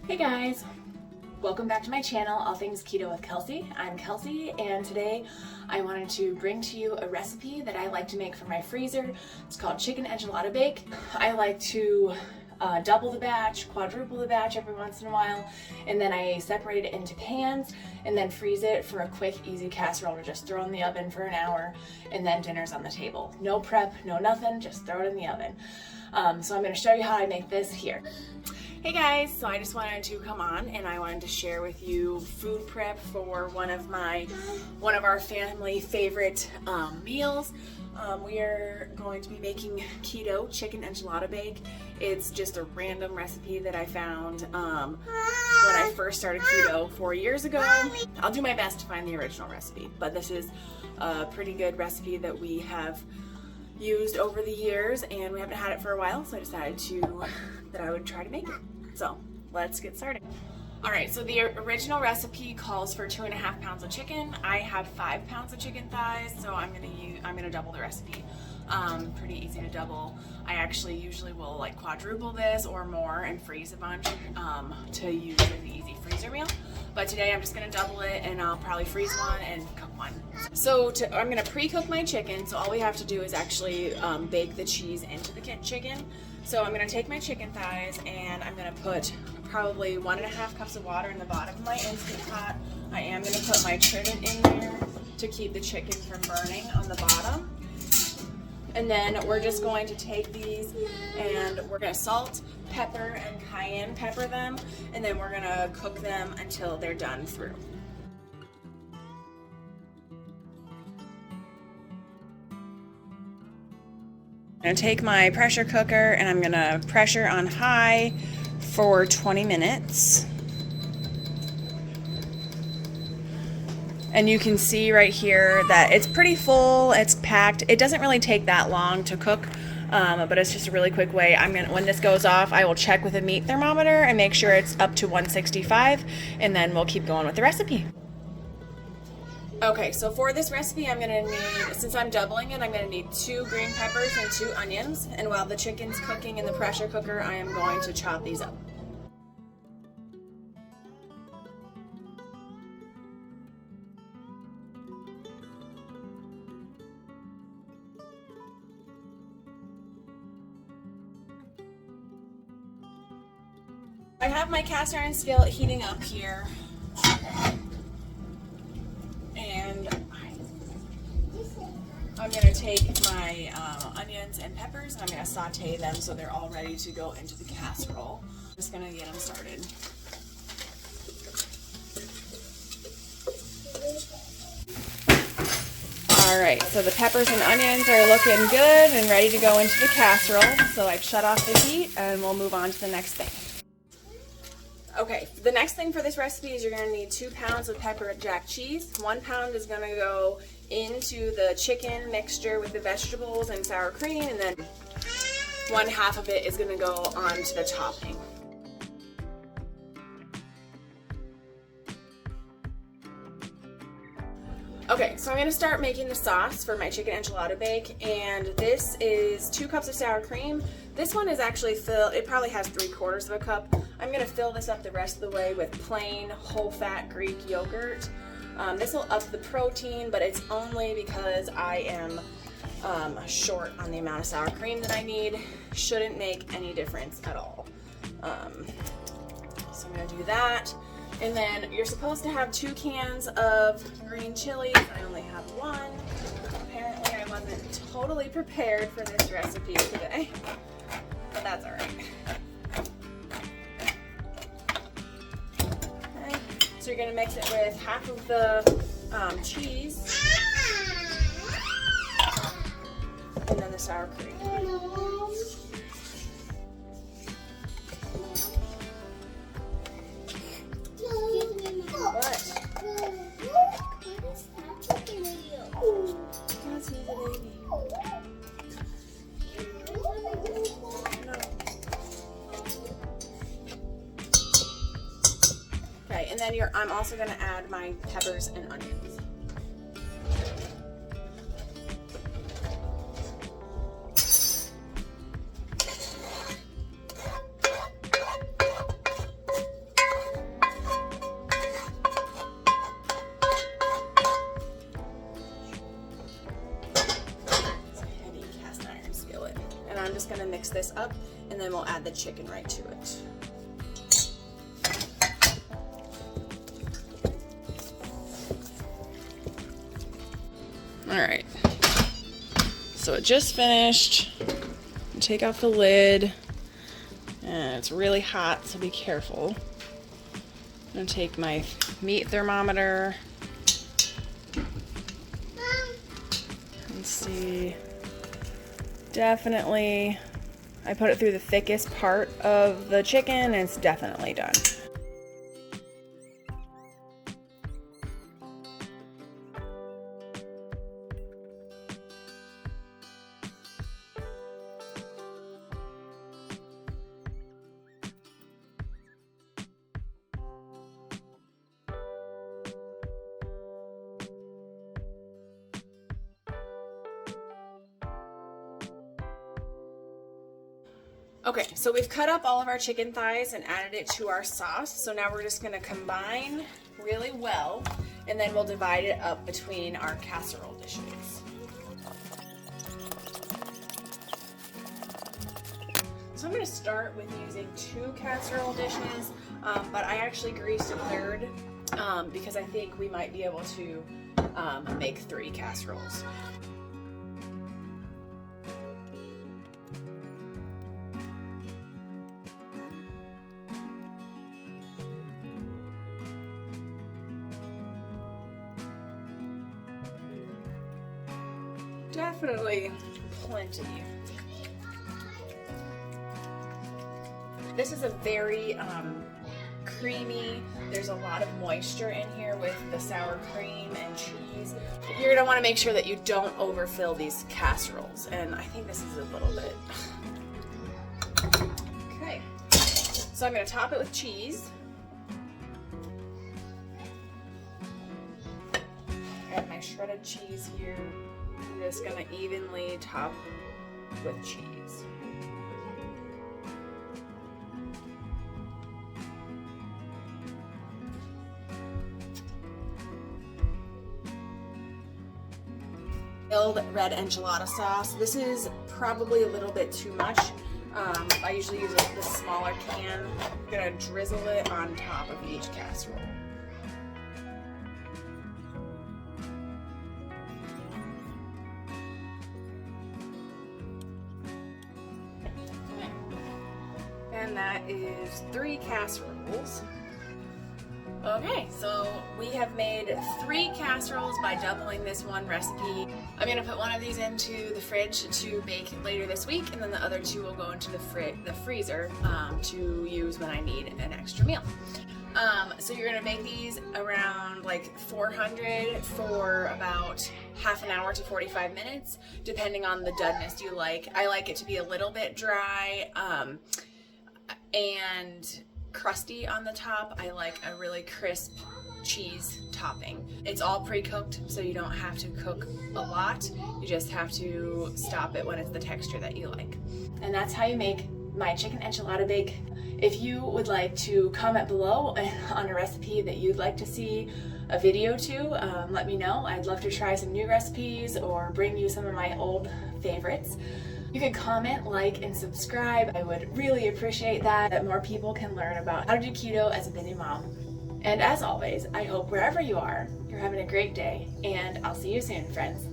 Hey guys, welcome back to my channel, All Things Keto with Kelsey. I'm Kelsey, and today I wanted to bring to you a recipe that I like to make from my freezer. It's called Chicken Enchilada Bake. I like to double the batch, quadruple the batch every once in a while, and then I separate it into pans and then freeze it for a quick, easy casserole to just throw in the oven for an hour, and then dinner's on the table. No prep, no nothing, just throw it in the oven. So I'm going to show you how I make this here. Hey guys, so I just wanted to come on and I wanted to share with you food prep for one of our family favorite meals. We are going to be making keto chicken enchilada bake. It's just a random recipe that I found when I first started keto 4 years ago. I'll do my best to find the original recipe, but this is a pretty good recipe that we have used over the years and we haven't had it for a while, so I decided that I would try to make it. So let's get started. All right, so the original recipe calls for 2.5 pounds of chicken. I have 5 pounds of chicken thighs, so I'm gonna double the recipe. Pretty easy to double. I actually usually will like quadruple this or more and freeze a bunch to use in the easy freezer meal. But today I'm just gonna double it and I'll probably freeze one and cook one. So I'm gonna pre-cook my chicken, so all we have to do is actually bake the cheese into the chicken. So I'm gonna take my chicken thighs and I'm gonna put probably 1.5 cups of water in the bottom of my Instant Pot. I am gonna put my trivet in there to keep the chicken from burning on the bottom. And then we're just going to take these and we're gonna salt, pepper, and cayenne pepper them, and then we're gonna cook them until they're done through. I'm gonna take my pressure cooker and I'm gonna pressure on high for 20 minutes. And you can see right here that it's pretty full, it's packed. It doesn't really take that long to cook, but it's just a really quick way. When this goes off, I will check with a meat thermometer and make sure it's up to 165, and then we'll keep going with the recipe. Okay, so for this recipe, I'm gonna need, since I'm doubling it, I'm gonna need 2 green peppers and 2 onions. And while the chicken's cooking in the pressure cooker, I am going to chop these up. I have my cast iron skillet heating up here. And I'm going to take my onions and peppers and I'm going to saute them so they're all ready to go into the casserole. I'm just going to get them started. Alright, so the peppers and onions are looking good and ready to go into the casserole. So I've shut off the heat and we'll move on to the next thing. Okay, the next thing for this recipe is you're going to need 2 pounds of pepper jack cheese. 1 pound is going to go into the chicken mixture with the vegetables and sour cream, and then 1/2 of it is going to go onto the topping. Okay, so I'm going to start making the sauce for my chicken enchilada bake, and this is 2 cups of sour cream. This one is actually filled, it probably has 3/4 of a cup. I'm going to fill this up the rest of the way with plain whole fat Greek yogurt. This will up the protein, but it's only because I am short on the amount of sour cream that I need. Shouldn't make any difference at all. So I'm going to do that. And then you're supposed to have 2 cans of green chilies. I only have 1. Apparently I wasn't totally prepared for this recipe today, but that's all right. Okay. So you're gonna mix it with 1/2 of the cheese and then the sour cream. Okay, and then I'm also going to add my peppers and onions. just gonna mix this up and then we'll add the chicken right to it. All right, so it just finished. Take off the lid, and it's really hot, so be careful. I'm gonna take my meat thermometer. Let's see, definitely, I put it through the thickest part of the chicken and it's definitely done. Okay, so we've cut up all of our chicken thighs and added it to our sauce. So now we're just gonna combine really well, and then we'll divide it up between our casserole dishes. So I'm gonna start with using 2 casserole dishes, but I actually greased a third because I think we might be able to make 3 casseroles. Definitely plenty. This is a very creamy, there's a lot of moisture in here with the sour cream and cheese. You're gonna wanna make sure that you don't overfill these casseroles, and I think this is a little bit. Okay, so I'm gonna top it with cheese. Add my shredded cheese here. I'm just gonna evenly top with cheese. Red enchilada sauce. This is probably a little bit too much. I usually use the smaller can. I'm gonna drizzle it on top of each casserole. And that is 3 casseroles. Okay, so we have made 3 casseroles by doubling this one recipe. I'm gonna put one of these into the fridge to bake later this week, and then the other 2 will go into the freezer to use when I need an extra meal. So you're gonna make these around like 400 for about half an hour to 45 minutes, depending on the doneness you like. I like it to be a little bit dry and crusty on the top. I like a really crisp cheese topping. It's all pre-cooked, so you don't have to cook a lot. You just have to stop it when it's the texture that you like. And that's how you make my chicken enchilada bake. If you would like to comment below on a recipe that you'd like to see a video to, let me know. I'd love to try some new recipes or bring you some of my old favorites. You can comment, like, and subscribe. I would really appreciate that more people can learn about how to do keto as a busy mom. And as always, I hope wherever you are, you're having a great day, and I'll see you soon, friends.